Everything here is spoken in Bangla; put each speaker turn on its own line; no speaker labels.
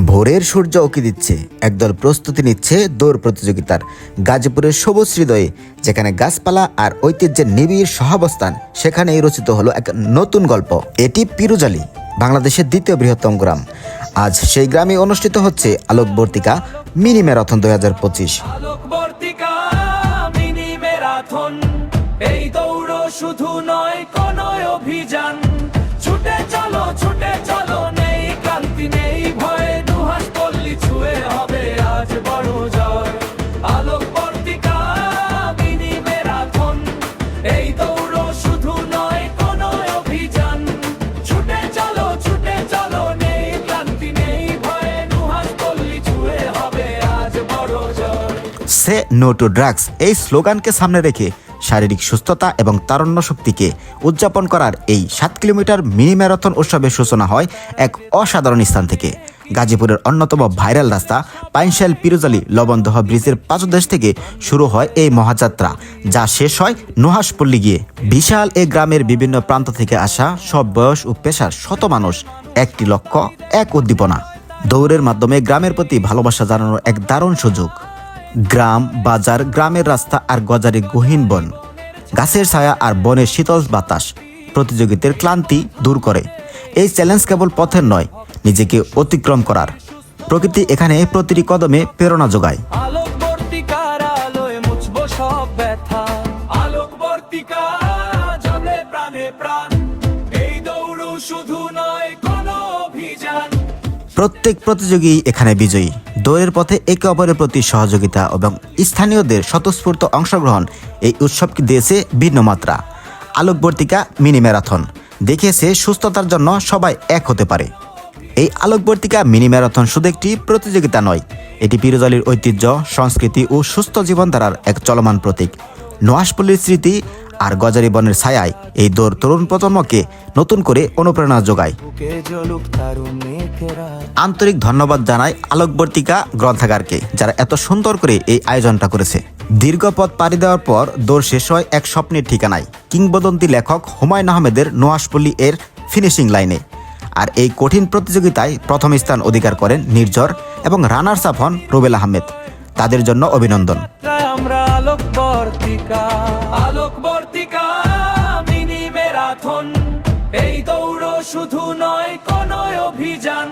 ভোরের সূর্য উঁকি দিচ্ছে, একদল প্রস্তুতি নিচ্ছে দৌড় প্রতিযোগিতার। গাজীপুরের সবুজ হৃদয়ে, যেখানে গাছপালা আর ঐতিহ্যের নিবিড় সহাবস্থান, সেখানেই রচিত হলো এক নতুন গল্প। এটি পিরুজালি, বাংলাদেশের দ্বিতীয় বৃহত্তম গ্রাম। আজ সেই গ্রামে অনুষ্ঠিত হচ্ছে আলোকবর্তিকা মিনি ম্যারাথন 2025।
আলোকবর্তিকা মিনি ম্যারাথন, এই দৌড় শুধু নয় কোন অভিযান। ছুটে চলো, নেই ক্লান্তি নেই ভয়, দুহাত পল্লী ছুঁয়ে হবে আজ বড় জয়। আলোকবর্তিকা মিনি ম্যারাথন, এই দৌড় শুধু নয় কোন অভিযান। ছুটে চলো, নেই ক্লান্তি নেই ভয়, দুহাত পল্লী ছুঁয়ে হবে আজ বড় জয়।
সে নো টু ড্রাগস এই স্লোগানকে সামনে রেখে শারীরিক সুস্থতা এবং তারুণ্য শক্তিকে উদযাপন করার এই 7 কিলোমিটার মিনি ম্যারাথন উৎসবের সূচনা হয় এক অসাধারণ স্থান থেকে। গাজীপুরের অন্যতম ভাইরাল রাস্তা পাইনশাল পিরুজালি লবণদহ ব্রিজের পাদদেশ থেকে শুরু হয় এই মহাযাত্রা, যা শেষ হয় নুহাশপল্লী গিয়ে। বিশাল এই গ্রামের বিভিন্ন প্রান্ত থেকে আসা সব বয়স ও পেশার শত মানুষ, একটি লক্ষ্য, এক উদ্দীপনা। দৌড়ের মাধ্যমে গ্রামের প্রতি ভালোবাসা জানানোর এক দারুণ সুযোগ। গ্রাম, বাজার, গ্রামের রাস্তা আর গজারে গহীন বন, গাছের ছায়া আর বনের শীতল বাতাস প্রতিযোগিতার ক্লান্তি দূর করে। এই চ্যালেঞ্জ কেবল পথের নয়, নিজেকে অতিক্রম করার। প্রকৃতি এখানে প্রতিটি কদমে প্রেরণা যোগায়।
আলোকবর্তিকার আলোয় মুছবো সব ব্যথা, আলোকবর্তিকা জলে প্রাণে প্রাণ, এই দৌড় শুধু নয় কোন অভিযান।
প্রত্যেক প্রতিযোগী এখানে বিজয়ী। দৌড়ের পথে একে অপরের প্রতি সহযোগিতা এবং স্থানীয়দের স্বতঃস্ফূর্ত অংশগ্রহণ এই উৎসবকে দিয়েছে ভিন্ন মাত্রা। আলোকবর্তিকা মিনি ম্যারাথন দেখিয়েছে সুস্থতার জন্য সবাই এক হতে পারে। এই আলোকবর্তিকা মিনি ম্যারাথন শুধু একটি প্রতিযোগিতা নয়, এটি পিরুজালির ঐতিহ্য, সংস্কৃতি ও সুস্থ জীবনধারার এক চলমান প্রতীক। নুহাশপল্লীর স্মৃতি আর গজারি বনের ছায়ায় এই দৌড় তরুণ প্রজন্মকে নতুন করে অনুপ্রেরণা যোগায়। আন্তরিক ধন্যবাদ জানাই আলোকবর্তিকা গ্রন্থাগারকে, যারা এত সুন্দর করে এই আয়োজনটা করেছে। দীর্ঘ পথ পাড়ি দেওয়ার পর দৌড় শেষ হয় এক স্বপ্নের ঠিকানায়, কিংবদন্তি লেখক হুমায়ুন আহমেদের নুহাশপল্লী এর ফিনিশিং লাইনে। আর এই কঠিন প্রতিযোগিতায় প্রথম স্থান অধিকার করেন নির্ঝর এবং রানার্স আপ হন রুবেল আহমেদ। তাদের জন্য অভিনন্দন।
আমরা আলোকবর্তিকা মিনি ম্যারাথন, এই দৌড় শুধু নয় কোন অভিযান।